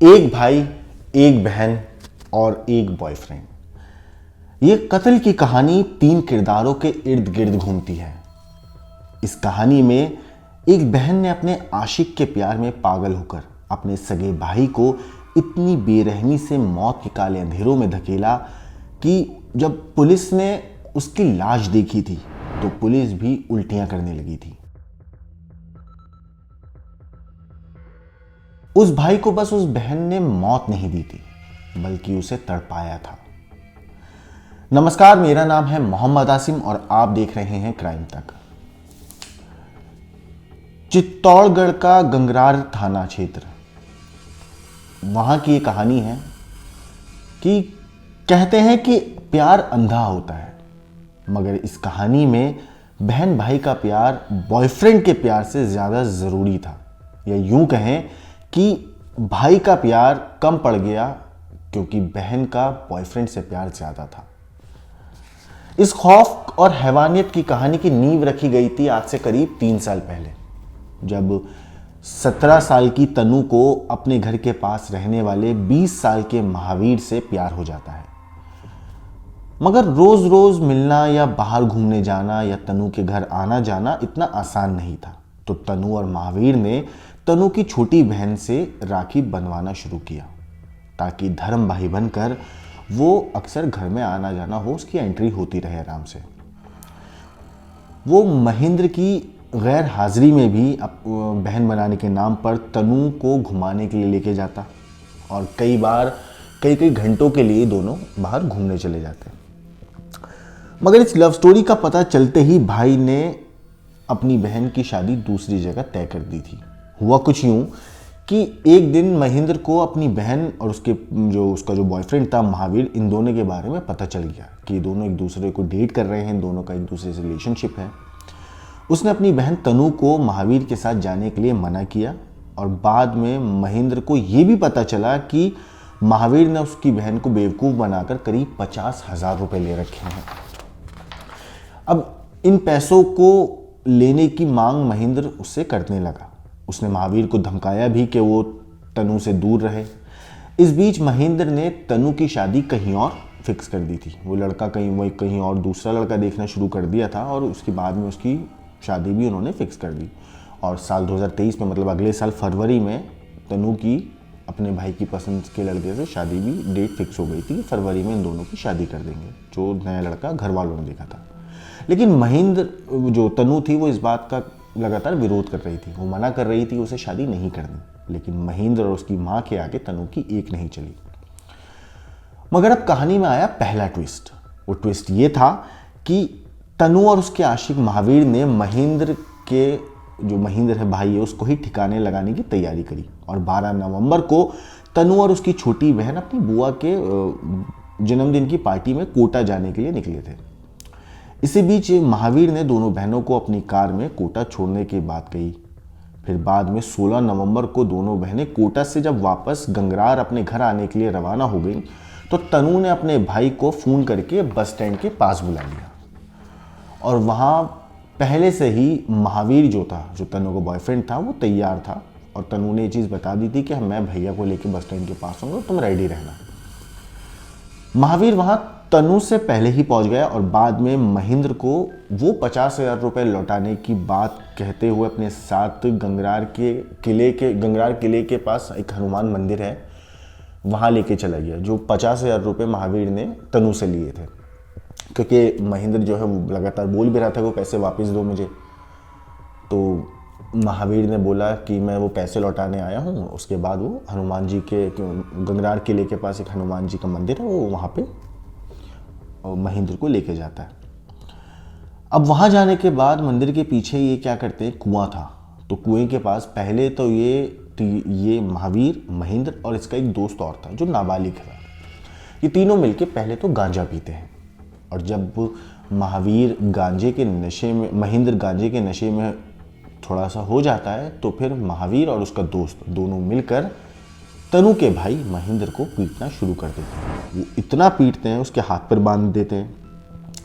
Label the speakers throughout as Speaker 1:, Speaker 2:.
Speaker 1: एक भाई, एक बहन और एक बॉयफ्रेंड। ये कत्ल की कहानी 3 किरदारों के इर्द गिर्द घूमती है। इस कहानी में एक बहन ने अपने आशिक के प्यार में पागल होकर अपने सगे भाई को इतनी बेरहमी से मौत के काले अंधेरों में धकेला कि जब पुलिस ने उसकी लाश देखी थी तो पुलिस भी उल्टियां करने लगी थी। उस भाई को बस उस बहन ने मौत नहीं दी थी, बल्कि उसे तड़पाया था। नमस्कार, मेरा नाम है मोहम्मद आसिम और आप देख रहे हैं क्राइम तक। चित्तौड़गढ़ का गंगरार थाना क्षेत्र, वहां की ये कहानी है कि कहते हैं कि प्यार अंधा होता है, मगर इस कहानी में बहन भाई का प्यार बॉयफ्रेंड के प्यार से ज्यादा जरूरी था, या यूं कहें कि भाई का प्यार कम पड़ गया क्योंकि बहन का बॉयफ्रेंड से प्यार ज्यादा था। इस खौफ और हैवानियत की कहानी की नींव रखी गई थी आज से करीब 3 साल पहले, जब 17 साल की तनु को अपने घर के पास रहने वाले 20 साल के महावीर से प्यार हो जाता है। मगर रोज रोज मिलना या बाहर घूमने जाना या तनु के घर आना जाना इतना आसान नहीं था, तो तनु और महावीर ने तनु की छोटी बहन से राखी बनवाना शुरू किया ताकि धर्म भाई बनकर वो अक्सर घर में आना जाना हो, उसकी एंट्री होती रहे आराम से। वो महेंद्र की गैर हाजिरी में भी बहन बनाने के नाम पर तनु को घुमाने के लिए लेके जाता और कई बार कई घंटों के लिए दोनों बाहर घूमने चले जाते। मगर इस लव स्टोरी का पता चलते ही भाई ने अपनी बहन की शादी दूसरी जगह तय कर दी थी। हुआ कुछ यूं कि एक दिन महेंद्र को अपनी बहन और उसका जो बॉयफ्रेंड था महावीर, इन दोनों के बारे में पता चल गया कि दोनों एक दूसरे को डेट कर रहे हैं, दोनों का एक दूसरे से रिलेशनशिप है। उसने अपनी बहन तनु को महावीर के साथ जाने के लिए मना किया और बाद में महेंद्र को यह भी पता चला कि महावीर ने उसकी बहन को बेवकूफ़ बनाकर करीब 50,000 रुपये ले रखे हैं। अब इन पैसों को लेने की मांग महेंद्र उससे करने लगा। उसने महावीर को धमकाया भी कि वो तनु से दूर रहे। इस बीच महेंद्र ने तनु की शादी कहीं और फिक्स कर दी थी। वो लड़का कहीं और दूसरा लड़का देखना शुरू कर दिया था और उसके बाद में उसकी शादी भी उन्होंने फिक्स कर दी। और साल 2023 में, मतलब अगले साल फरवरी में, तनु की अपने भाई की पसंद के लड़के से शादी भी डेट फिक्स हो गई थी। फरवरी में इन दोनों की शादी कर देंगे, जो नया लड़का घर वालों ने देखा था। लेकिन महेंद्र, जो तनु थी, वो इस बात का लगातार विरोध कर रही थी। वो मना कर रही थी उसे शादी नहीं करनी, लेकिन महेंद्र और उसकी माँ के आगे तनु की एक नहीं चली। मगर अब कहानी में आया पहला ट्विस्ट। वो ट्विस्ट ये था कि तनु और उसके आशिक महावीर ने महेंद्र है भाई है, उसको ही ठिकाने लगाने की तैयारी करी और 12 नवंबर को तनु और उसकी छोटी बहन अपनी बुआ के जन्मदिन की पार्टी में कोटा जाने के लिए निकले थे। इसी बीच महावीर ने दोनों बहनों को अपनी कार में कोटा छोड़ने की बात कही। फिर बाद में 16 नवंबर को दोनों बहनें कोटा से जब वापस गंगरार अपने घर आने के लिए रवाना हो गई तो तनु ने अपने भाई को फ़ोन करके बस स्टैंड के पास बुला लिया और वहाँ पहले से ही महावीर जो तनु का बॉयफ्रेंड था, वो तैयार था और तनु ने ये चीज़ बता दी थी कि मैं भैया को लेकर बस स्टैंड के पास आऊँगा, तुम रेडी रहना। महावीर वहाँ तनु से पहले ही पहुंच गया और बाद में महेंद्र को वो 50,000 रुपये लौटाने की बात कहते हुए अपने साथ गंगरार किले के पास एक हनुमान मंदिर है, वहाँ लेके चला गया, जो 50,000 रुपये महावीर ने तनु से लिए थे। क्योंकि महेंद्र जो है वो लगातार बोल भी रहा था वो पैसे वापस दो मुझे, तो महावीर ने बोला कि मैं वो पैसे लौटाने आया हूँ। उसके बाद वो हनुमान जी के गंगरार किले के पास एक हनुमान जी का मंदिर है, वो वहाँ पे महेंद्र को लेके जाता है। अब वहाँ जाने के बाद मंदिर के पीछे ये क्या करते हैं, कुआं था, तो कुएं के पास पहले तो ये महावीर, महेंद्र और इसका एक दोस्त और था जो नाबालिग था। ये तीनों मिलके पहले तो गांजा पीते हैं और जब महेंद्र गांजे के नशे में थोड़ा सा हो जाता है तो फिर महावीर और उसका दोस्त दोनों मिलकर तनु के भाई महेंद्र को पीटना शुरू कर देते हैं। वो इतना पीटते हैं, उसके हाथ पर बांध देते हैं,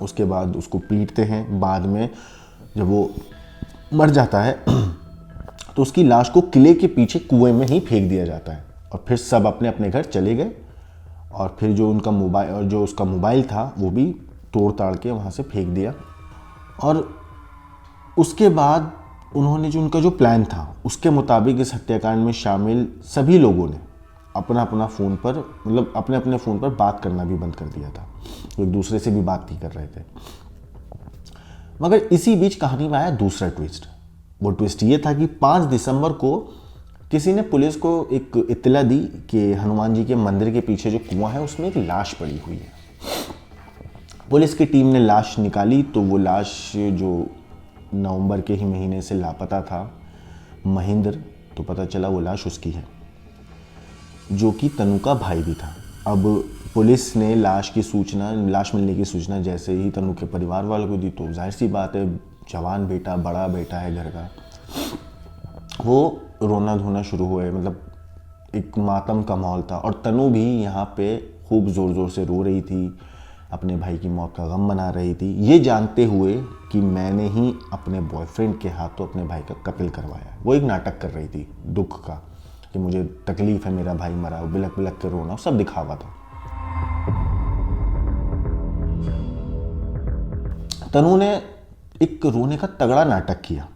Speaker 1: उसके बाद उसको पीटते हैं। बाद में जब वो मर जाता है तो उसकी लाश को किले के पीछे कुएं में ही फेंक दिया जाता है। और फिर सब अपने अपने घर चले गए और फिर जो उनका मोबाइल और जो उसका मोबाइल था वो भी तोड़ ताड़ के वहाँ से फेंक दिया। और उसके बाद उन्होंने जो उनका जो प्लान था उसके मुताबिक इस हत्याकांड में शामिल सभी लोगों ने अपना अपना फ़ोन पर मतलब अपने अपने फ़ोन पर बात करना भी बंद कर दिया था, एक दूसरे से भी बात नहीं कर रहे थे। मगर इसी बीच कहानी में आया दूसरा ट्विस्ट। वो ट्विस्ट ये था कि 5 दिसंबर को किसी ने पुलिस को एक इत्तला दी कि हनुमान जी के मंदिर के पीछे जो कुआं है उसमें एक लाश पड़ी हुई है। पुलिस की टीम ने लाश निकाली तो वो लाश जो नवंबर के ही महीने से लापता था महेंद्र, तो पता चला वो लाश उसकी है, जो कि तनु का भाई भी था। अब पुलिस ने लाश मिलने की सूचना जैसे ही तनु के परिवार वालों को दी तो जाहिर सी बात है, जवान बेटा, बड़ा बेटा है घर का, वो रोना धोना शुरू हुए। मतलब एक मातम का माहौल था और तनु भी यहाँ पे खूब ज़ोर ज़ोर से रो रही थी, अपने भाई की मौत का गम मना रही थी, ये जानते हुए कि मैंने ही अपने बॉयफ्रेंड के हाथों अपने भाई का कत्ल करवाया। वो एक नाटक कर रही थी दुख का कि मुझे तकलीफ़ है, मेरा भाई मरा, बिलक बिलक के रोना, सब दिखावा था। तनु ने एक रोने का तगड़ा नाटक किया।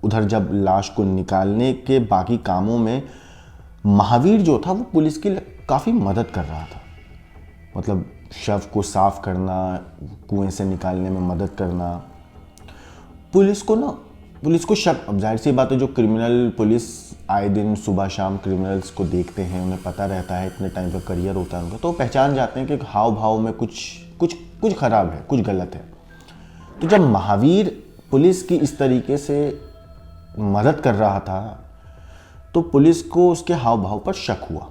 Speaker 1: उधर जब लाश को निकालने के बाकी कामों में महावीर जो था वो पुलिस की काफ़ी मदद कर रहा था। मतलब शव को साफ करना, कुएं से निकालने में मदद करना। पुलिस को शक, अब जाहिर सी बात है, जो क्रिमिनल पुलिस आए दिन सुबह शाम क्रिमिनल्स को देखते हैं, उन्हें पता रहता है, इतने टाइम का करियर होता है उनका, तो पहचान जाते हैं कि हाव भाव में कुछ खराब है, कुछ गलत है। तो जब महावीर पुलिस की इस तरीके से मदद कर रहा था तो पुलिस को उसके हाव भाव पर शक हुआ,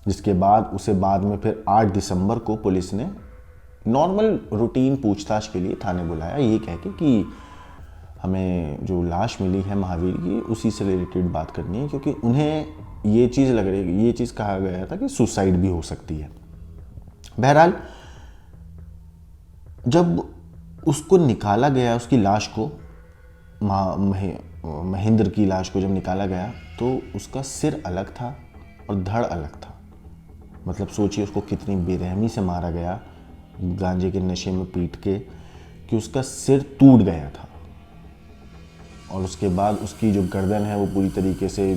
Speaker 1: जिसके बाद उसे बाद में फिर 8 दिसंबर को पुलिस ने नॉर्मल रूटीन पूछताछ के लिए थाने बुलाया, ये कह के कि हमें जो लाश मिली है महावीर की उसी से रिलेटेड बात करनी है, क्योंकि उन्हें ये चीज़ कहा गया था कि सुसाइड भी हो सकती है। बहरहाल जब उसको निकाला गया, उसकी लाश को, महेंद्र की लाश को जब निकाला गया तो उसका सिर अलग था और धड़ अलग था। मतलब सोचिए उसको कितनी बेरहमी से मारा गया, गांजे के नशे में पीट के, कि उसका सिर टूट गया था। और उसके बाद उसकी जो गर्दन है वो पूरी तरीके से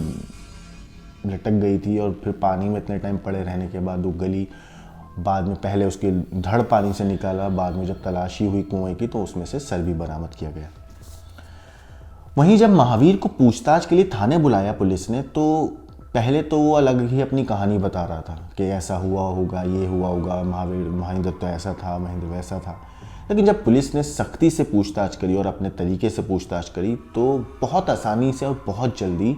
Speaker 1: लटक गई थी और फिर पानी में इतने टाइम पड़े रहने के बाद वो गली। बाद में पहले उसकी धड़ पानी से निकाला, बाद में जब तलाशी हुई कुएं की तो उसमें से सर भी बरामद किया गया। वहीं जब महावीर को पूछताछ के लिए थाने बुलाया पुलिस ने, तो पहले तो वो अलग ही अपनी कहानी बता रहा था कि ऐसा हुआ होगा, ये हुआ होगा, महेंद्र तो ऐसा था, महेंद्र वैसा था। लेकिन जब पुलिस ने सख्ती से पूछताछ करी और अपने तरीके से पूछताछ करी तो बहुत आसानी से और बहुत जल्दी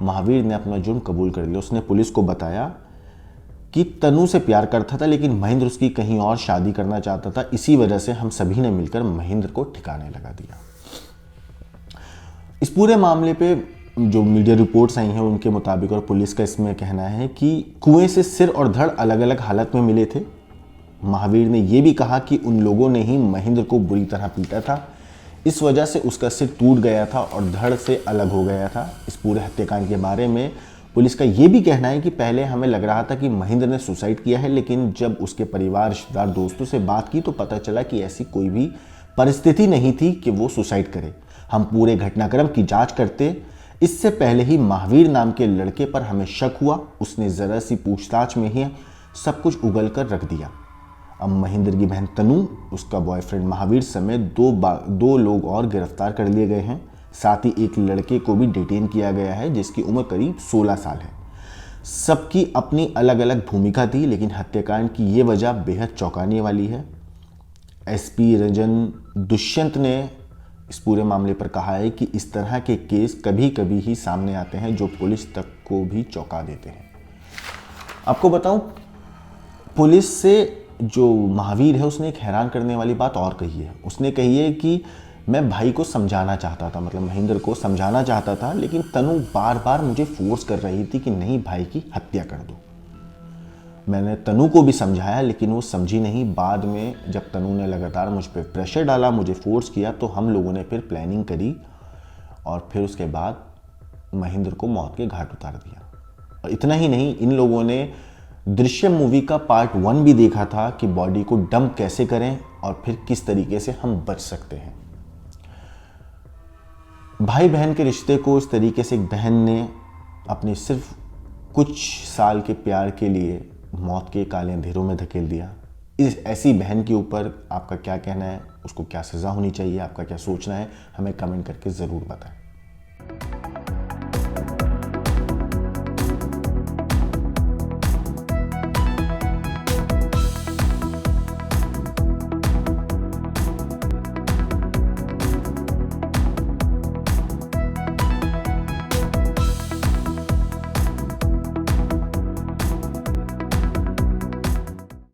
Speaker 1: महावीर ने अपना जुर्म कबूल कर लिया। उसने पुलिस को बताया कि तनु से प्यार करता था लेकिन महेंद्र उसकी कहीं और शादी करना चाहता था, इसी वजह से हम सभी ने मिलकर महेंद्र को ठिकाने लगा दिया। इस पूरे मामले पे जो मीडिया रिपोर्ट्स आई हैं उनके मुताबिक और पुलिस का इसमें कहना है कि कुएं से सिर और धड़ अलग अलग हालत में मिले थे। महावीर ने यह भी कहा कि उन लोगों ने ही महेंद्र को बुरी तरह पीटा था, इस वजह से उसका सिर टूट गया था और धड़ से अलग हो गया था। इस पूरे हत्याकांड के बारे में पुलिस का यह भी कहना है कि पहले हमें लग रहा था कि महेंद्र ने सुसाइड किया है, लेकिन जब उसके परिवार, रिश्तेदार, दोस्तों से बात की तो पता चला कि ऐसी कोई भी परिस्थिति नहीं थी कि वो सुसाइड करे। हम पूरे घटनाक्रम की जांच करते इससे पहले ही महावीर नाम के लड़के पर हमें शक हुआ। उसने ज़रा सी पूछताछ में ही सब कुछ उगल कर रख दिया। अब महेंद्र की बहन तनु, उसका बॉयफ्रेंड महावीर समेत दो लोग और गिरफ्तार कर लिए गए हैं। साथ ही एक लड़के को भी डिटेन किया गया है जिसकी उम्र करीब 16 साल है। सबकी अपनी अलग अलग भूमिका थी, लेकिन हत्याकांड की ये वजह बेहद चौंकाने वाली है। एसपी रंजन दुष्यंत ने इस पूरे मामले पर कहा है कि इस तरह के केस कभी कभी ही सामने आते हैं जो पुलिस तक को भी चौंका देते हैं। आपको बताऊं, पुलिस से जो महावीर है उसने एक हैरान करने वाली बात और कही है। उसने कही है कि मैं भाई को समझाना चाहता था, मतलब महेंद्र को समझाना चाहता था, लेकिन तनु बार बार मुझे फोर्स कर रही थी कि नहीं, भाई की हत्या कर दो। मैंने तनु को भी समझाया लेकिन वो समझी नहीं। बाद में जब तनु ने लगातार मुझ पर प्रेशर डाला, मुझे फोर्स किया, तो हम लोगों ने फिर प्लानिंग करी और फिर उसके बाद महेंद्र को मौत के घाट उतार दिया। और इतना ही नहीं, इन लोगों ने दृश्यम मूवी का पार्ट 1 भी देखा था कि बॉडी को डंप कैसे करें और फिर किस तरीके से हम बच सकते हैं। भाई बहन के रिश्ते को इस तरीके से एक बहन ने अपने सिर्फ कुछ साल के प्यार के लिए मौत के काले अंधेरों में धकेल दिया। इस ऐसी बहन के ऊपर आपका क्या कहना है, उसको क्या सज़ा होनी चाहिए, आपका क्या सोचना है, हमें कमेंट करके ज़रूर बताएं।